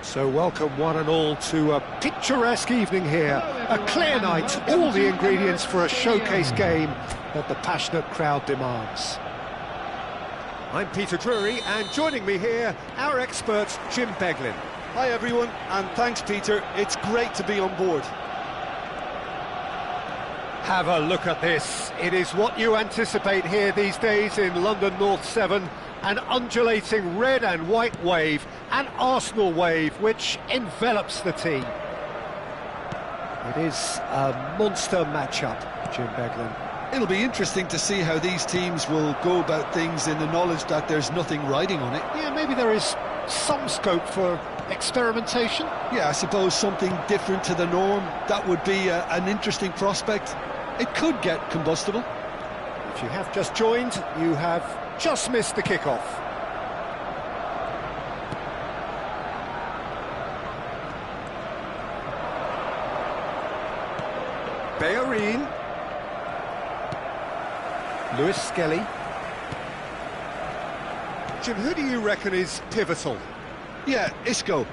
So welcome one and all to a picturesque evening here, a clear night, all the ingredients for a showcase game that the passionate crowd demands. I'm Peter Drury, and joining me here, our expert Jim Beglin. Hi everyone, and thanks Peter, it's great to be on board. Have a look at this. It is what you anticipate here these days in London North 7. An undulating red and white wave, an Arsenal wave which envelops the team. It is a monster matchup, Jim Beglin. It'll be interesting to see how these teams will go about things in the knowledge that there's nothing riding on it. Yeah, maybe there is some scope for experimentation. Yeah, I suppose something different to the norm. That would be an interesting prospect. It could get combustible. If you have just joined, you have just missed the kickoff. Bellerin. Lewis Skelly. Jim, who do you reckon is pivotal? Yeah, Isco.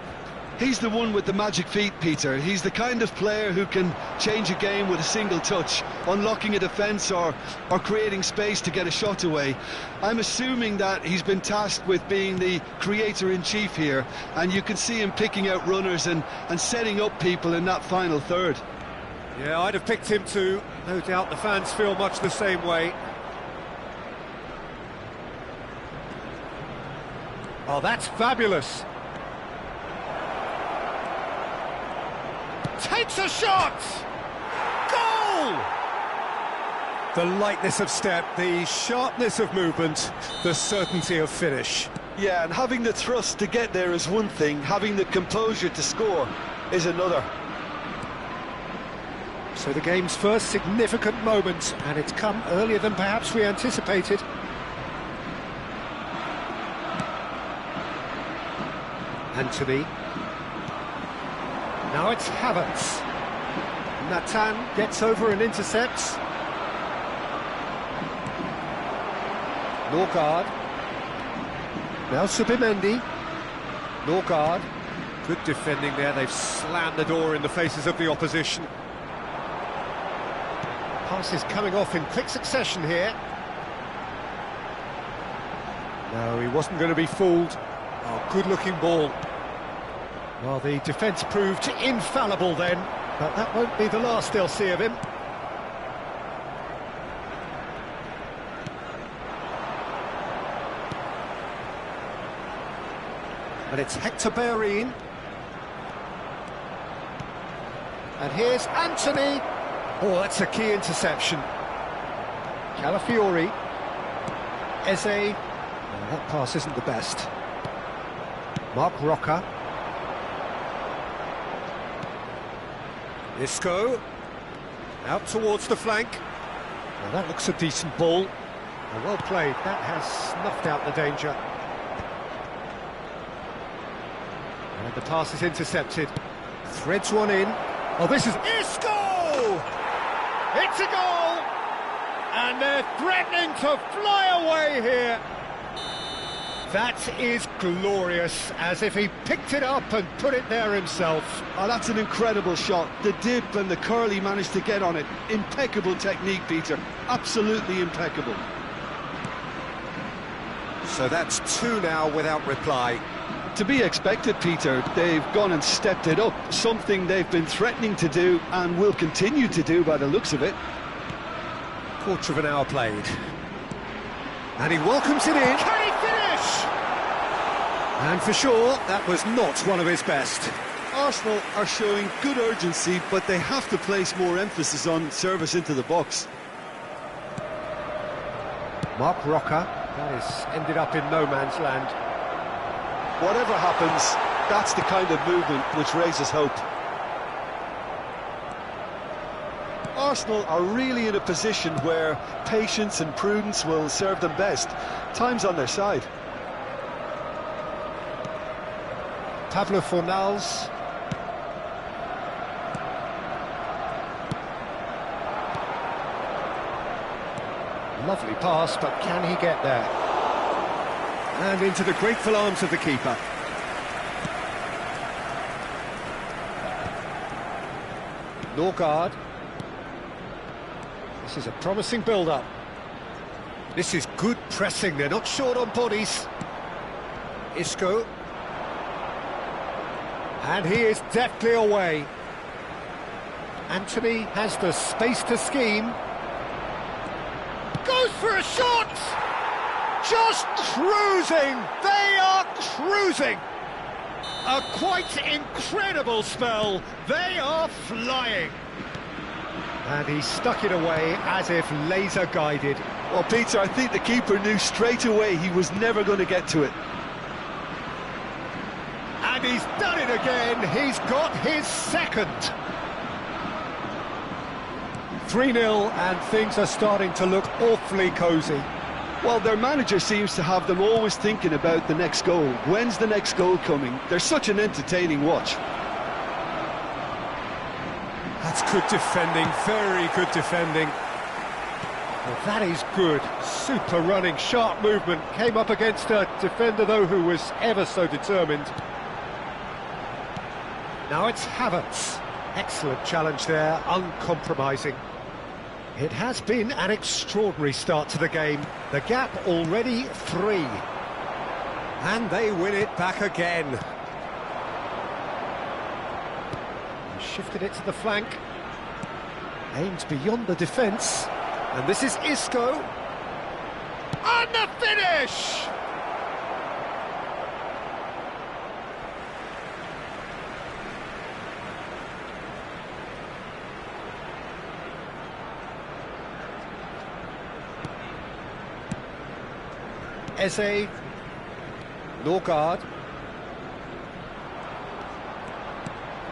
He's the one with the magic feet, Peter. He's the kind of player who can change a game with a single touch, unlocking a defence or creating space to get a shot away. I'm assuming that he's been tasked with being the creator-in-chief here, and you can see him picking out runners and setting up people in that final third. Yeah, I'd have picked him too. No doubt the fans feel much the same way. Oh, that's fabulous. Takes a shot! Goal! The lightness of step, the sharpness of movement, the certainty of finish. Yeah, and having the thrust to get there is one thing, having the composure to score is another. So the game's first significant moment, and it's come earlier than perhaps we anticipated. Anthony. Now it's Havertz. Nathan gets over and intercepts. Norgard. Now Subimendi. Norgard. Good defending there. They've slammed the door in the faces of the opposition. Passes coming off in quick succession here. No, he wasn't going to be fooled. Oh, good-looking ball. Well, the defence proved infallible then, but that won't be the last they'll see of him. And it's Hector Bellerin. And here's Anthony. Oh, that's a key interception. Calafiori. Eze. Oh, that pass isn't the best. Mark Roca. Isco. Out towards the flank. Well, that looks a decent ball. Well played. That has snuffed out the danger. And the pass is intercepted. Threads one in. Oh, this is Isco! It's a goal! And they're threatening to fly away here. That is glorious, as if he picked it up and put it there himself. Oh, that's an incredible shot. The dip and the curl he managed to get on it. Impeccable technique, Peter. Absolutely impeccable. So that's two now without reply. To be expected, Peter. They've gone and stepped it up. Something they've been threatening to do and will continue to do by the looks of it. Quarter of an hour played. And he welcomes it in. Can he finish? And for sure, that was not one of his best. Arsenal are showing good urgency, but they have to place more emphasis on service into the box. Mark Roca. That has ended up in no man's land. Whatever happens, that's the kind of movement which raises hope. Arsenal are really in a position where patience and prudence will serve them best. Time's on their side. Pablo Fornals. Lovely pass, but can he get there? And into the grateful arms of the keeper. Norgard. This is a promising build-up. This is good pressing, they're not short on bodies. Isco. And he is deftly away. Anthony has the space to scheme. Goes for a shot! Just cruising! They are cruising! A quite incredible spell. They are flying. And he stuck it away as if laser guided. Well, Peter, I think the keeper knew straight away he was never going to get to it. And he's done it again. He's got his second. 3-0, and things are starting to look awfully cosy. Well, their manager seems to have them always thinking about the next goal. When's the next goal coming? They're such an entertaining watch. That's good defending, very good defending. Well, that is good. Super running, sharp movement. Came up against a defender, though, who was ever so determined. Now it's Havertz. Excellent challenge there, uncompromising. It has been an extraordinary start to the game. The gap already 3. And they win it back again. Shifted it to the flank. Aimed beyond the defence. And this is Isco. And the finish! Eze, Norgard.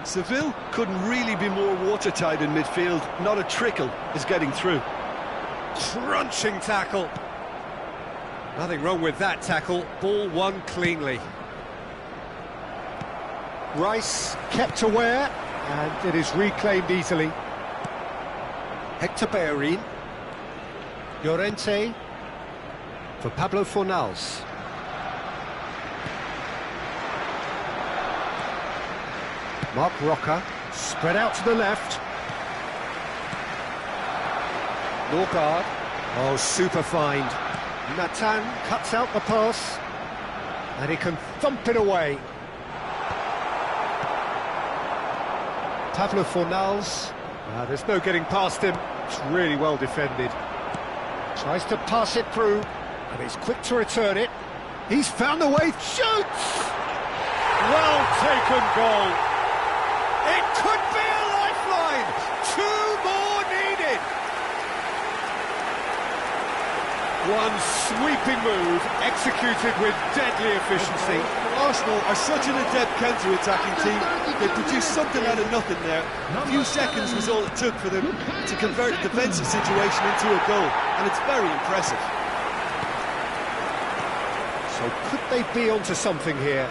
Seville couldn't really be more watertight in midfield. Not a trickle is getting through. Crunching tackle. Nothing wrong with that tackle. Ball won cleanly. Rice kept aware, and it is reclaimed easily. Hector Bellerin. Llorente for Pablo Fornals. Mark Roca, spread out to the left. Norgard, oh, super find. Nathan cuts out the pass, and he can thump it away. Pablo Fornals, there's no getting past him. It's really well defended. Tries to pass it through, and he's quick to return it. He's found the way, shoots! Well taken goal. It could be a lifeline. 2 more needed. One sweeping move, executed with deadly efficiency. Arsenal are such an adept counter-attacking team. They produced something out of nothing there. A few seconds was all it took for them to convert a defensive situation into a goal, and it's very impressive. So could they be onto something here?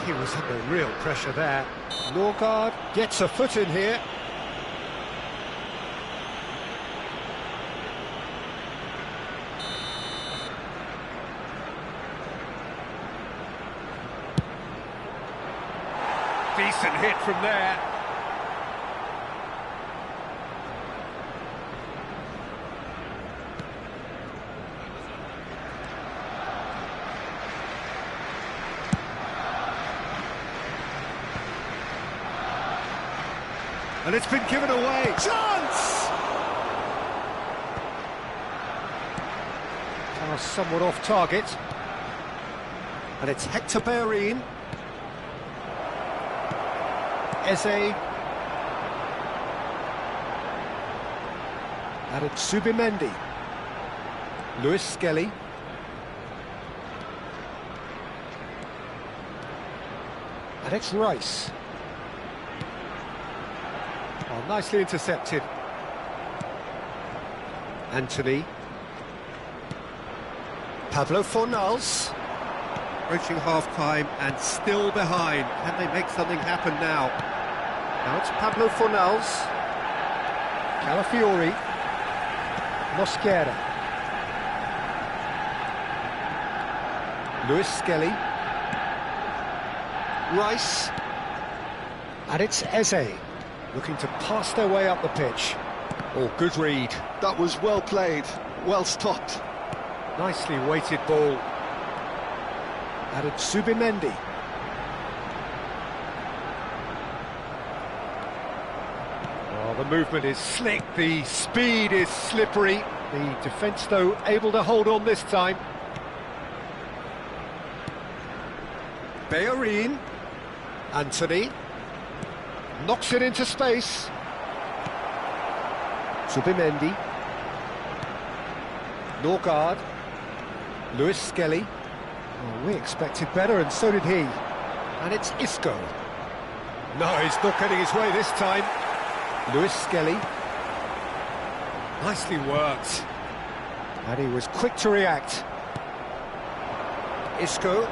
He was under real pressure there. Norgard gets a foot in here. Decent hit from there. And it's been given away. Chance! Pass somewhat off target. And it's Hector Bellerin. Eze. And it's Subimendi. Lewis Skelly. And it's Rice. Oh, nicely intercepted. Anthony. Pablo Fornals. Approaching half-time and still behind. Can they make something happen now? Now it's Pablo Fornals. Calafiori. Mosquera. Lewis Skelly. Rice. And it's Eze. looking to pass their way up the pitch. Oh, good read. That was well played, well stopped. Nicely weighted ball. Added Subimendi. Oh, the movement is slick, the speed is slippery. The defence, though, able to hold on this time. Bellerin. Anthony. Knocks it into space. Subimendi. Norgard. Lewis Skelly. Oh, we expected better, and so did he. And it's Isco. No, he's not getting his way this time. Lewis Skelly. Nicely worked. And he was quick to react. Isco.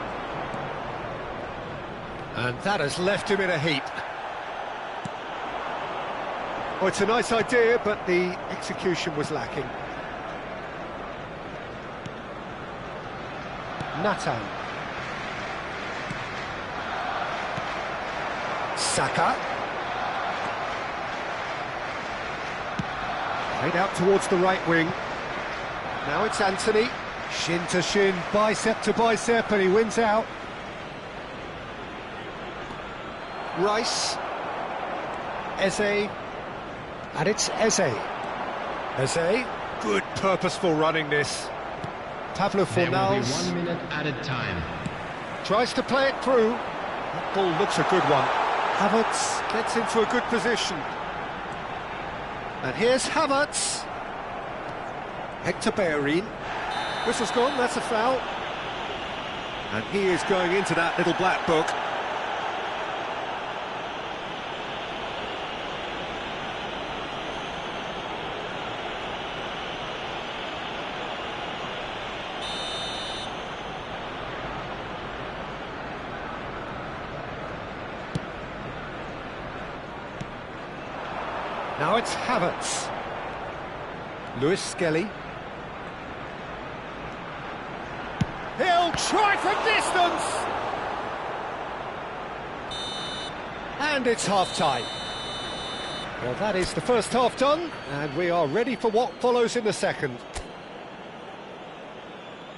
And that has left him in a heap. Oh, it's a nice idea, but the execution was lacking. Nathan. Saka. Played out towards the right wing. Now it's Anthony. Shin to shin, bicep to bicep, and he wins out. Rice. Eze. And it's Eze. Eze. Good purposeful running this. Pablo Fornals. 1 minute added time. Tries to play it through. That ball looks a good one. Havertz gets into a good position. And here's Havertz. Hector Bellerin. Whistle's gone, that's a foul. And he is going into that little black book. Now it's Havertz. Lewis Skelly. He'll try from distance! And it's half-time. Well, that is the first half done, and we are ready for what follows in the second.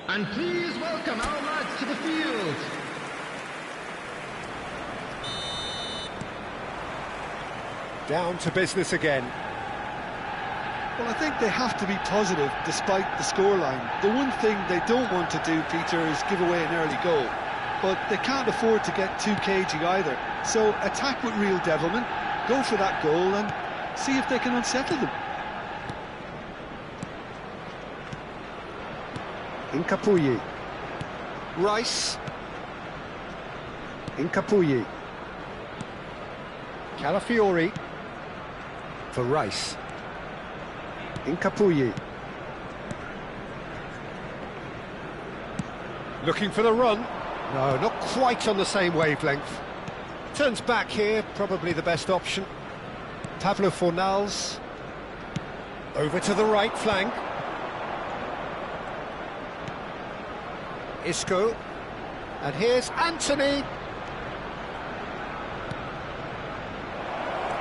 And please welcome our lads to the field. Down to business again. Well, I think they have to be positive despite the scoreline. The one thing they don't want to do, Peter, is give away an early goal. But they can't afford to get too cagey either. So attack with real devilment, go for that goal and see if they can unsettle them. Incapuyi. Rice. Incapuyi. Calafiori. For Rice. Incapuyi. Looking for the run. No, not quite on the same wavelength. Turns back here, probably the best option. Pablo Fornals. Over to the right flank. Isco. And here's Anthony.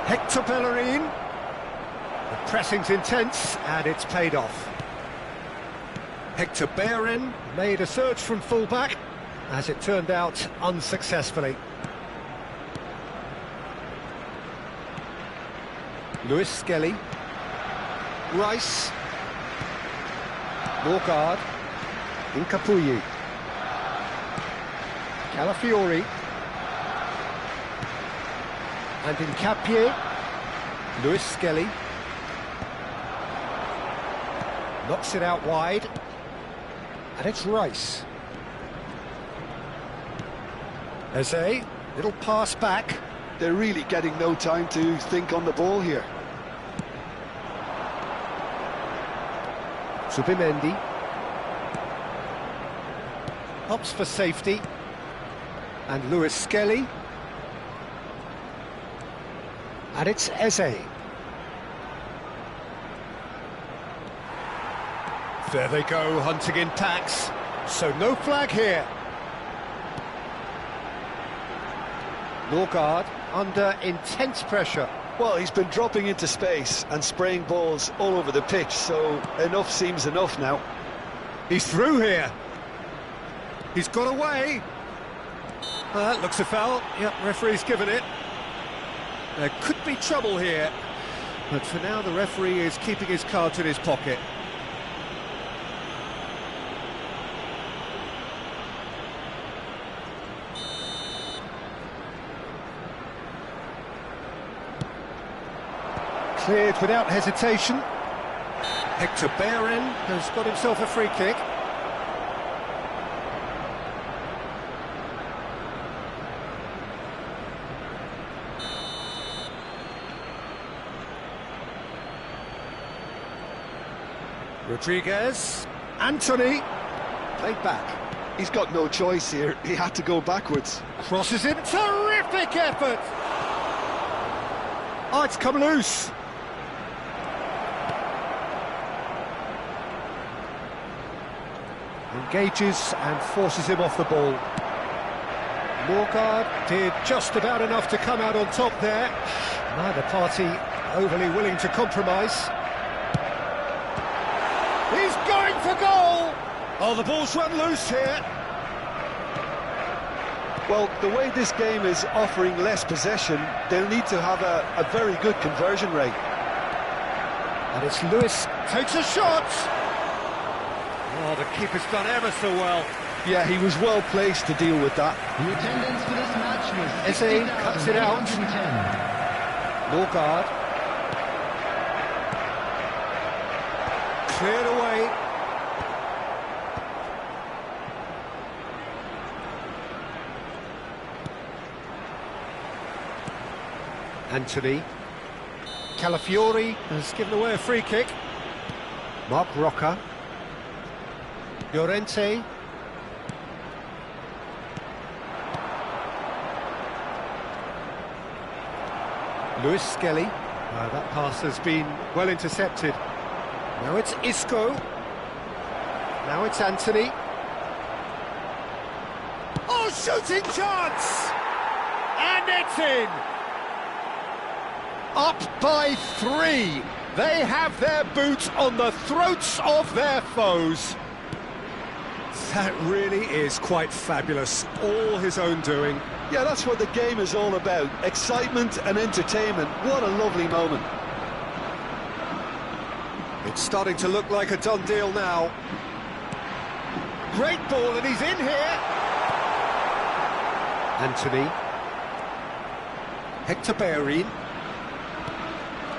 Hector Bellerin. The pressing's intense, and it's paid off. Hector Bellerin made a surge from full-back, as it turned out unsuccessfully. Lewis Skelly. Rice. Norgard. Incapuyi. Calafiori. And Incapié. Lewis Skelly. Knocks it out wide. And it's Rice. Eze, little pass back. They're really getting no time to think on the ball here. Subimendi. Opts for safety. And Lewis Skelly. And it's Eze. There they go, hunting in packs. So no flag here. Norgard under intense pressure. Well, he's been dropping into space and spraying balls all over the pitch, so enough seems enough now. He's through here. He's got away. That looks a foul. Yep, referee's given it. There could be trouble here, but for now the referee is keeping his cards in his pocket. Cleared without hesitation. Hector Bellerin has got himself a free kick. Rodriguez, Anthony, played back. He's got no choice here, he had to go backwards. Crosses in, terrific effort! Oh, it's come loose. Engages and forces him off the ball. Morgard did just about enough to come out on top there. Neither party overly willing to compromise. He's going for goal! Oh, the ball's run loose here. Well, the way this game is offering less possession, they'll need to have a very good conversion rate. And it's Lewis, takes a shot! Oh, the keeper's done ever so well. Yeah, he was well placed to deal with that. The attendance for this match was Eze cuts it out. 60,810. Morgard. Cleared away. Anthony. Calafiori has given away a free kick. Mark Rocca. Llorente. Lewis Skelly. That pass has been well intercepted. Now it's Isco. Now it's Anthony. Oh, shooting chance! And it's in! Up by 3. They have their boot on the throats of their foes. That really is quite fabulous. All his own doing. Yeah, that's what the game is all about. Excitement and entertainment. What a lovely moment. It's starting to look like a done deal now. Great ball, and he's in here. Anthony. Hector Bellerin.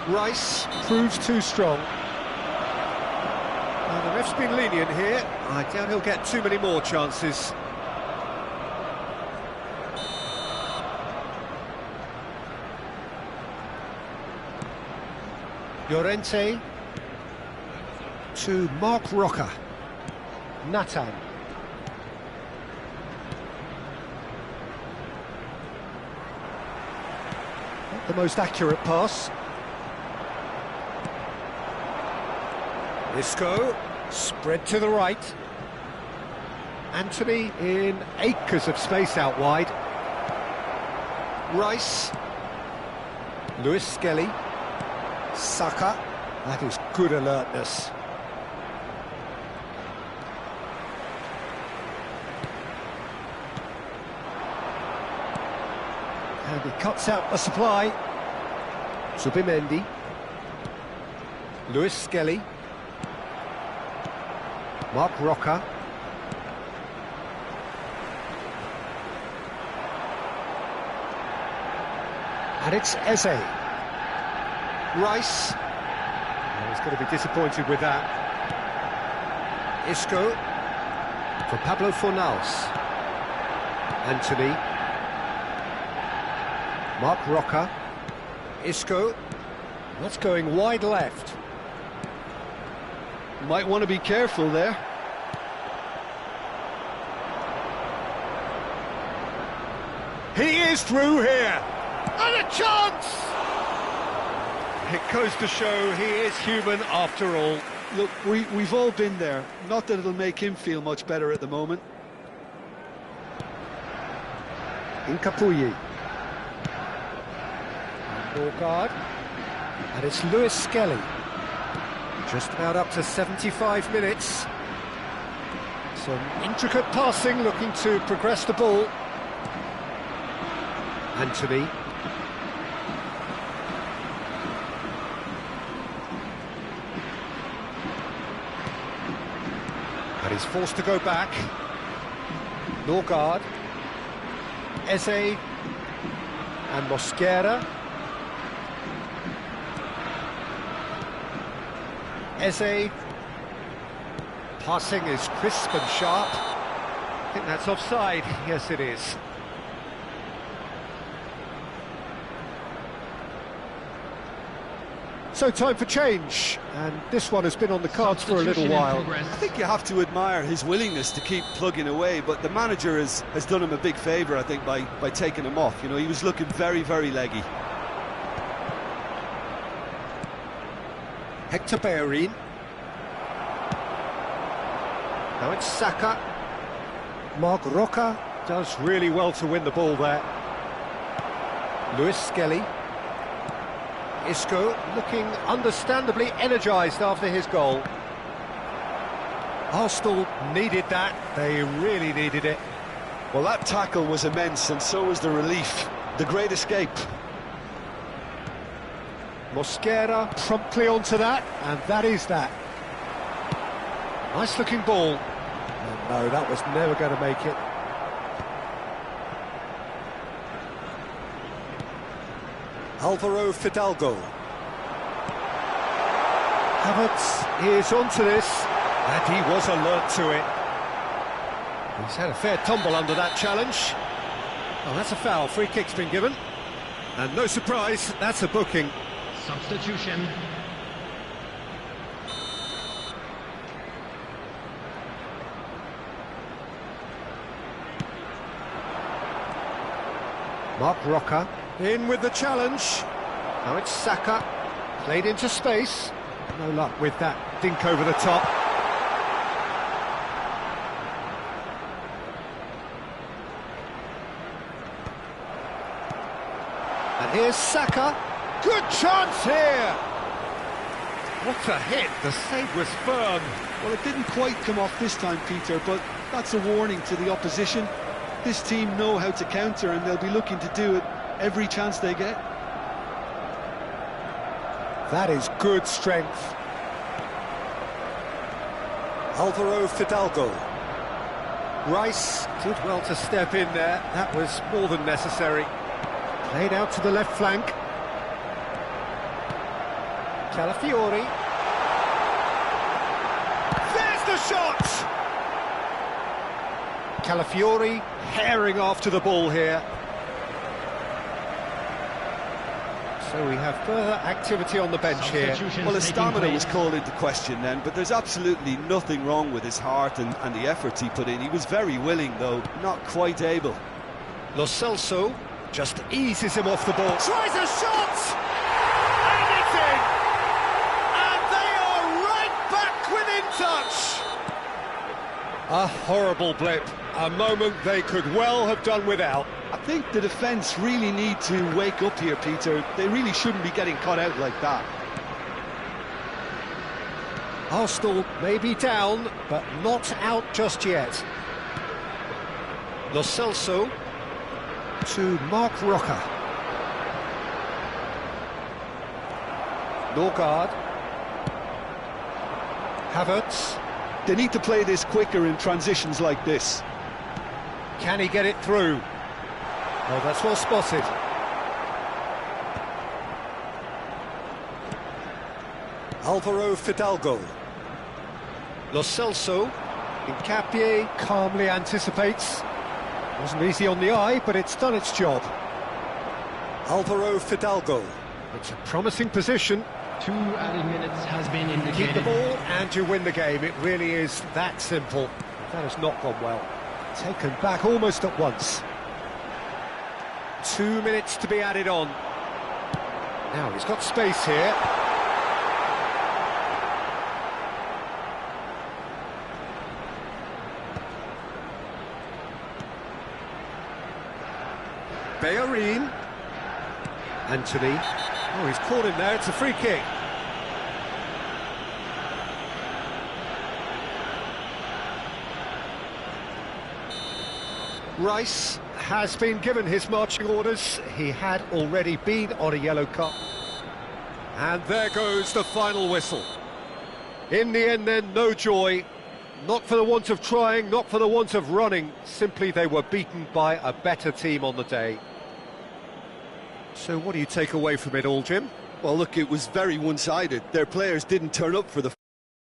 Rice proves too strong. The ref's been lenient here. I doubt he'll get too many more chances. Llorente to Mark Rocca. Nathan. Not the most accurate pass. Isco, spread to the right. Anthony in acres of space out wide. Rice. Lewis Skelly. Saka. That is good alertness. And he cuts out the supply. Subimendi. Lewis Skelly. Mark Rocca. And it's Eze. Rice. Oh, he's going to be disappointed with that. Isco. For Pablo Fornals. Anthony. Mark Rocca. Isco. That's going wide left. Might want to be careful there. He is through here. And a chance! It goes to show he is human after all. Look, we've all been there. Not that it'll make him feel much better at the moment. Incapuyi. Norgard. And it's Lewis Skelly. Just about up to 75 minutes. Some intricate passing, looking to progress the ball. Anthony. And he's forced to go back. Norgard. Eze. And Mosquera. Eze. Passing is crisp and sharp. I think that's offside. Yes, it is. So time for change, and this one has been on the cards for a little while. I think you have to admire his willingness to keep plugging away, but the manager has done him a big favour, I think, by taking him off. You know, he was looking very, very leggy. Hector Bellerin. Now it's Saka. Marc Roca does really well to win the ball there. Lewis Skelly. Isco looking understandably energised after his goal. Arsenal needed that, they really needed it. Well, that tackle was immense, and so was the relief. The great escape. Mosquera promptly onto that, and that is that. Nice looking ball. And no, that was never going to make it. Alvaro Fidalgo. Havertz is onto this, and he was alert to it. He's had a fair tumble under that challenge. Oh, that's a foul. Free kick's been given. And no surprise, that's a booking. Substitution. Marc Roca in with the challenge. Now it's Saka, played into space. No luck with that dink over the top. And here's Saka. Good chance here. What a hit, the save was firm. Well, it didn't quite come off this time, Peter, but that's a warning to the opposition. This team know how to counter, and they'll be looking to do it every chance they get. That is good strength. Alvaro Fidalgo. Rice did well to step in there. That was more than necessary. Played out to the left flank. Calafiori. There's the shot! Calafiori herring after the ball here. So we have further activity on the bench here. Well, his stamina was called into question then, but there's absolutely nothing wrong with his heart and the efforts he put in. He was very willing, though, not quite able. Lo Celso just eases him off the ball. Tries a shot! And it's in! And they are right back within touch! A horrible blip. A moment they could well have done without. I think the defence really need to wake up here, Peter. They really shouldn't be getting caught out like that. Arsenal may be down, but not out just yet. Lo Celso to Marc Roca. Norgard. Havertz. They need to play this quicker in transitions like this. Can he get it through? Oh, that's well spotted. Alvaro Fidalgo. Lo Celso. Hincapié calmly anticipates. Wasn't easy on the eye, but it's done its job. Alvaro Fidalgo. It's a promising position. 2 added minutes has been indicated. Keep the ball and you win the game. It really is that simple. That has not gone well. Taken back almost at once. 2 minutes to be added on. Now he's got space here. Bellerin. Anthony. Oh, he's caught him there, it's a free kick. Rice has been given his marching orders. He had already been on a yellow card. And there goes the final whistle. In the end then, no joy. Not for the want of trying, not for the want of running. Simply they were beaten by a better team on the day. So what do you take away from it all, Jim? Well, look, it was very one-sided. Their players didn't turn up for the